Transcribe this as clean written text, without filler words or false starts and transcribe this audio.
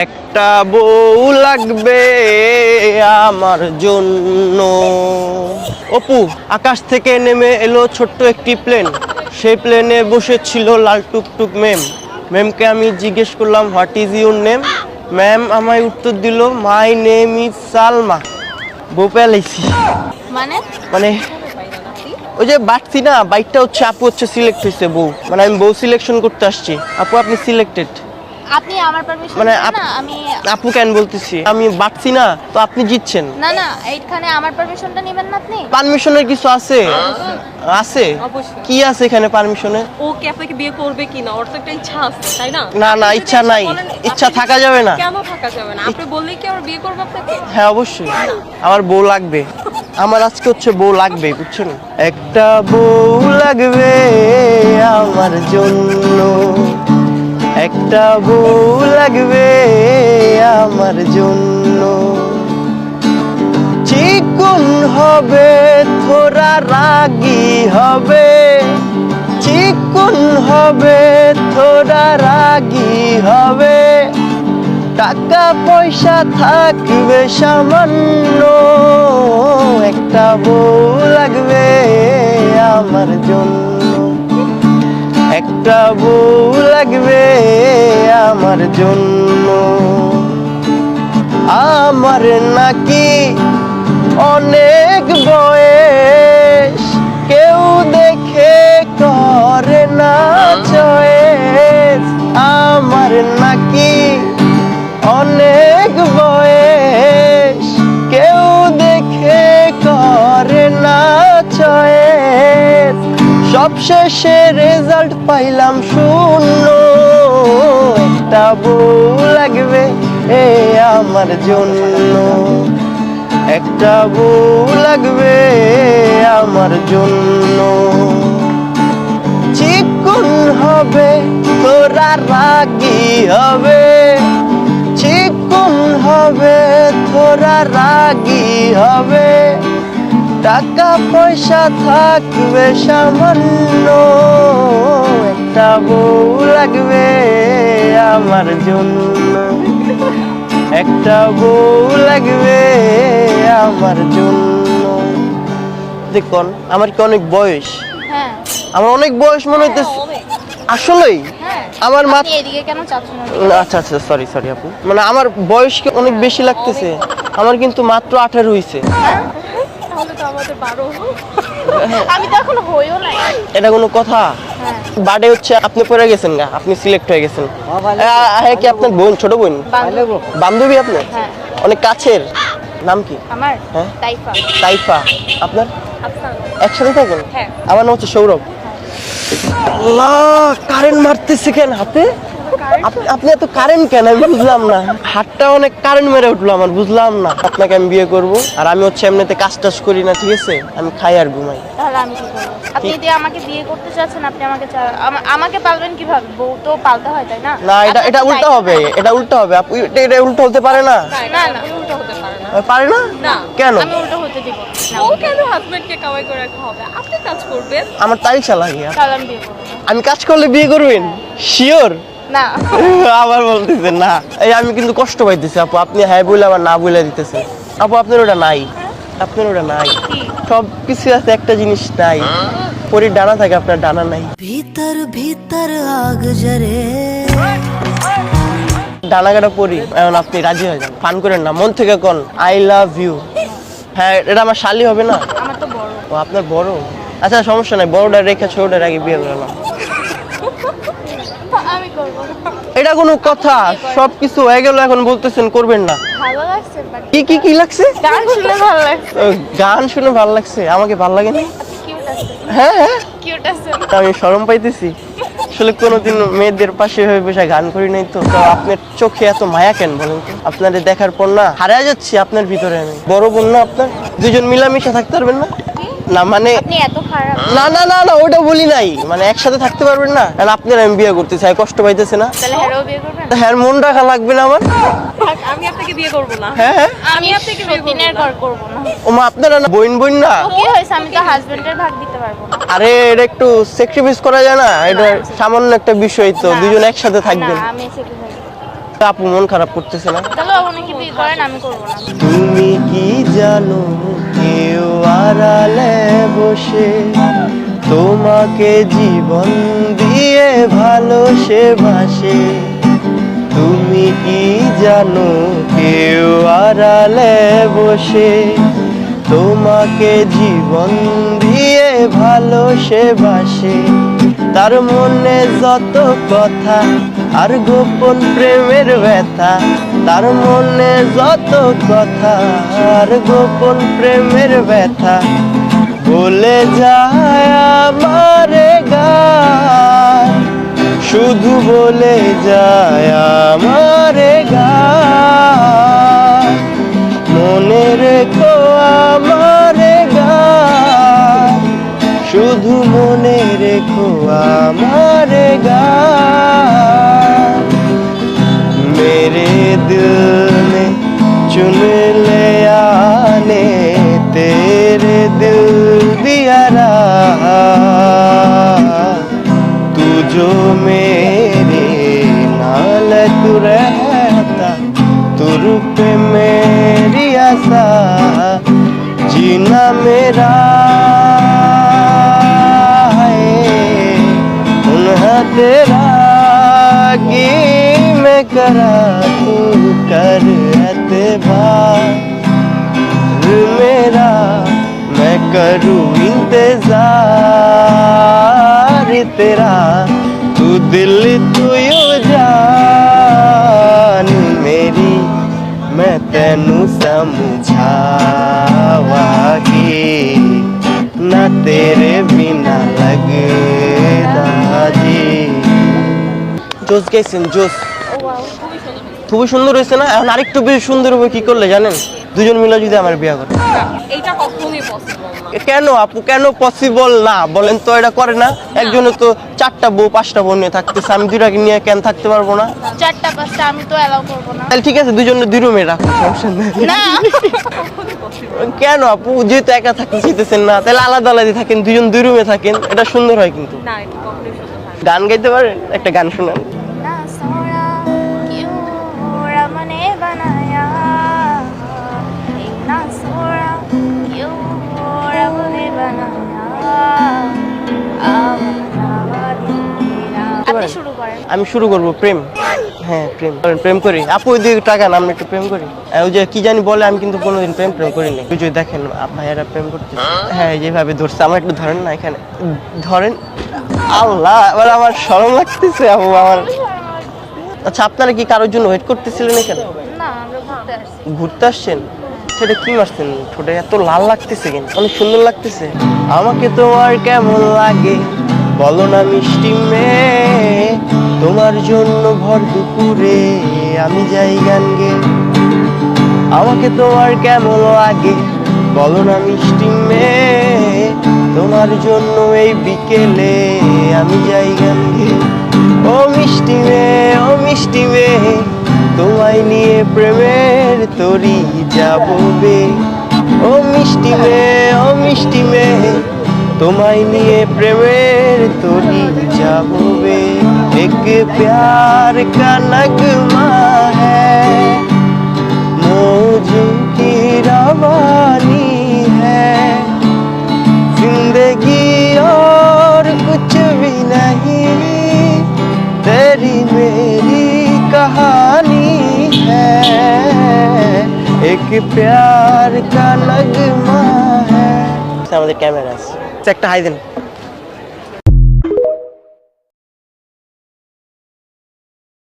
একটা বউ লাগবে আমার জন্য। অপু, আকাশ থেকে নেমে এলো ছোট্ট একটি প্লেন। সেই প্লেনে বসেছিল লাল টুকটুক ম্যাম। ম্যামকে আমি জিজ্ঞেস করলাম what is your name. Ma'am আমায় উত্তর দিল মাই নেম ইজ সালমা। বউ পেলাইছি। মানে মানে ওই যে বাড়ছি না, বাইকটা হচ্ছে আপু হচ্ছে সিলেক্ট হয়েছে বউ, মানে আমি বউ সিলেকশন করতে আসছি। আপু আপনি সিলেক্টেড। আপনি আমার পারমিশন মানে না আমি আপু কেন বলতেছি, আমি বাড়ছি না তো আপনি জিতছেন। না না এইখানে আমার পারমিশনটা নেবেন না আপনি। পারমিশনের কিছু আছে? আছে? অবশ্যই। কি আছে এখানে পারমিশনে? ও কি আপনাকে বিয়ে করবে কিনা ওর তো একটা ইচ্ছা আছে তাই না? না না, আপনি যদি ইচ্ছা নাই। বলেন, ইচ্ছা আপনি থাকা যাবে না। কেন থাকা যাবে না? আপনি বললেই কি আমার বিয়ে করবে আপনাকে? হ্যাঁ অবশ্যই, আমার বউ লাগবে। আমার আজকে হচ্ছে বউ লাগবে, বুঝছেন? একটা বউ লাগবে আমার জন্য, একটা বউ লাগবে আমার জন্য। চিকন হবে থোড়া রাগী হবে, চিকন হবে থোড়া রাগী হবে, টাকা পয়সা থাকবে সামান্য। একটা বউ লাগবে আমার জন্য, একটা বউ লাগবে আমার জন্য। আমার নাকি অনেক বয়স, কেউ দেখে করে না চয়েস। আমার নাকি অনেক বয়স, কেউ দেখে করে না চয়েস। সবশেষে রেজাল্ট পাইলাম শূন্য। একটা বউ লাগবে আমার জন্য, একটা বউ লাগবে আমার জন্য। চিকন হবে তোরা রাগী হবে, চিকন হবে তোরা রাগী হবে, টাকা পয়সা থাকবে সামান্য। একটা বউ লাগবে আমার জন্য, একটা বউ লাগবে আমার জন্য। দেখুন আমার কি অনেক বয়স? হ্যাঁ আমার অনেক বয়স মনে হইতেছে। আসলেই হ্যাঁ আমার মা। আপনি এদিকে কেন চাচ্ছেন? আচ্ছা আচ্ছা, সরি সরি আপু, মানে আমার বয়স কি অনেক বেশি লাগতেছে? আমার কিন্তু মাত্র 18 হইছে। তাহলে তো আমাদের 12। আমি তো এখন হইও নাই। এটা কোনো কথা? হ্যাঁ বার্থডে হচ্ছে আপনি পড়ে গেছেন গা, আপনি সিলেক্ট হয়ে গেছেন। হ্যাঁ কি আপনার বোন, ছোট বোন, বান্ধবী। বান্ধবী আপনার? হ্যাঁ অনেক কাছের। নাম কি? আমার হ্যাঁ তাইফা। তাইফা। আপনার? আফসান। একসাথে থাকেন? হ্যাঁ। আমার নাম হচ্ছে সৌরভ। আল্লাহ, কারেন্ট মারতেছে কেন হাতে? আপনি এত কারেন্ট কেন আমি বুঝলাম না। হাতটা অনেক কারেন্ট মেরে উঠলো আমার, বুঝলাম না। আপনাকে আমি বিয়ে করব, আর আমি হচ্ছে এমনিতে কাজ টাজ করি না, ঠিক আছে? আমি খাই আর ঘুমাই। তাহলে আমি কি করব? আপনি যদি আমাকে বিয়ে করতে চাচ্ছেন আপনি আমাকে আমাকে পালবেন কিভাবে? বউ তো পালতে হয় তাই না? না, এটা আপনার এটা তো উল্টো দায়িত্ব হবে, নাই। এটা উল্টো হবে আপু, এটা উল্টো হতে পারে না। না, না। উল্টো হতে পারে না। পারে না? না। কেন? আমি উল্টো হতে দিব না। ও কেন হাজবেন্ডকে কামাই করে রাখা হবে? আপনি কাজ করবেন। আমার তারিখা লাগে। তাহলে আমি বিয়ে করবো না। আমি কাজ করলে বিয়ে করবেন শিওর? না আবার বলতেছেন না। এই আমি কিন্তু কষ্ট পাইতেছি আপু, আপনি হ্যাঁ বলে আবার না বলে দিতেছেন। আপু আপনার ওটা নাই, আপনার ওটা নাই। কি? সব কিছু আছে, একটা জিনিস নাই। পরীর ডানা থাকে, আপনার ডানা নাই। भीतर भीतर आग जरे ডানা কাটা পরি, এখন আপনি রাজি হয়ে যান, ফান করেন না, মন থেকে কোন আই লাভ ইউ। হ্যাঁ এটা আমার শালি হবে না? আমার তো বড়। ও আপনার বড়? আচ্ছা সমস্যা নাই, বড়টা রেখে ছোটটার আগে বিয়ে করলাম। আমি করবো না। এটা কোনো কথা? সবকিছু হয়ে গেল, এখন বলতেছেন করবেন না? ভালো লাগছে but কি কি কি লাগছে? গান শুনে ভালো লাগছে। ও, গান শুনে ভালো লাগছে, আমাকে ভালো লাগে না? কিউট আছে, হ্যাঁ হ্যাঁ, কিউট আছে। আমি শরম পাইতেছি। আসলে কোনোদিন মেয়েদের পাশে হয়ে বসে গান করি নাই তো। তো আপনার চোখে এত মায়া কেন বলেন তো? আপনাদের দেখার পর না হারিয়ে যাচ্ছি আপনার ভিতরে আমি। বড় বোন না আপনার, দুজন মিলামিশা থাকতে পারবেন না? না মানে আপনি এত খারাপ? না না না না, ওটা বলি নাই, মানে একসাথে থাকতে পারবেন না? কারণ আপনার আমি বিয়ে করতে চাই, কষ্ট পাইতেছে না? তাহলে হেরো বিয়ে করবেন? হ্যাঁ, মন রাখা লাগবে না আমার? থাক, আমি আপনাকে বিয়ে করব না। হ্যাঁ হ্যাঁ, আমি আপনাকে সতীনের ঘর করবো না। ওমা আপনারা না বোন বোন না? তো কি হয়েছে, আমি তো হাজবেন্ডের ভাগ দিতে পারবো না। আরে এটা একটু স্যাক্রিফাইস করা যায় না? এটা সামান্য একটা বিষয় তো, না। দুজন একসাথে থাকবেন। না, আমি সেটা থাকি। আপু মন খারাপ করতেছে না? তাহলে আমাকে বিয়ে করেন, আমি করবো না। তুমি কি জানো কেউ আড়ালে বসে তোমাকে জীবন দিয়ে ভালোবাসে? তুমি কি জানো কেউ আড়ালে বসে তোমাকে জীবন দিয়ে ভালোবাসে? তার মনে যত কথা আর গোপন প্রেমের ব্যথা, তার মনে যত কথা আর গোপন প্রেমের ব্যথা বলে যায় আমার গান, শুধু বলে যায় আমার গান। মনে রেখো আমার গান, শুধু মনে রেখো আমার গান। मेरे दिल ने चुन लिया ने तेरे दिल दिया रहा, तू जो मेरे नाल तू रहता, तुर पे मेरी आशा जीना मेरा है उन्हा तेरा की मैं करा तू कर एतबार मेरा, मैं करूँ इंतजार तेरा, तू दिल तू यू जान मेरी, मैं तेनू समझावागी ना तेरे बिना लगदा जी। জোস গেছেন জোস, খুবই সুন্দর হয়েছে না? এখন আরেকটু বেশি সুন্দর হবে কি করলে জানেন? দুজন মিলে যদি আমার বিয়ে করে। এইটা কখনোই পসিবল না। কেন আপু, কেন পসিবল না বলেন তো? এটা করে না? একজনে তো 4টা বউ 5টা বউ নিয়ে থাকতেছে, আমি 2টাকে নিয়ে কেন থাকতে পারবো না? 4টা 5টা আমি তো অ্যালাউ করবো না। তাহলে ঠিক আছে, দুজনে 2 রুমে রাখো, সমস্যা নেই। না কেন আপু, যেহেতু একা থাকতে চাইতেছেন না, তাহলে আলাদা আলাদা থাকেন, দুজন 2 রুমে থাকেন, এটা সুন্দর হয়। কিন্তু না, এটা কখনোই সুন্দর হয় না। গান গাইতে পারেন? একটা গান শোনান। ना सोना क्यों रब ने बनाया, ना सोना क्यों रब ने बनाया, আপনি শুরু করেন। আমি শুরু করব প্রেম। হ্যাঁ প্রেম করেন, প্রেম করি। আপু ওই দিকে টাকা না, আমরা একটু প্রেম করি। ওই যে কি জানি বলে, আমি কিন্তু কোনোদিন প্রেম করিনি। ওই যে দেখেন ভাইয়ারা প্রেম করতে, হ্যাঁ যেভাবে ধরছে, আমার একটু ধরেন না, এখানে ধরেন। আল্লাহ, এবার আমার শরম লাগতেছে আপু আমার। আচ্ছা, আপনারা কি কারোর জন্য ওয়েট করতেছিলেন এখানে? না, আমরা ঘুরতে আসছি। ঘুরতে আসছেন? সেটা কি মারছেন ঠোঁটে? এত লাল লাগতেছে কেন? অনেক সুন্দর লাগতেছে। আমাকে তোমার কেমন লাগে বলো না মিষ্টি মেয়ে, তোমার জন্য ভর দুপুরে আমি যাই গান গে। আমাকে তোমার কেমন লাগে বলো না মিষ্টি মেয়ে, তোমার জন্য এই বিকেলে আমি যাই গান গে। ও মিষ্টি মেয়ে, ও মিষ্টি মেয়ে, তোমায় নিয়ে প্রেমের তরি যাবো বে। ও মিষ্টি মেয়ে, ও মিষ্টি মেয়ে, তোমায় নিয়ে প্রেমের তরি যাবো বে। এক प्यार का नगमा है, मौजों की रवानी है, जिंदगी और कुछ भी नहीं, तेरी मेरी कहानी है, एक प्यार का नगमा है। আমাদের ক্যামেরা আছে, একটা হাই দেন।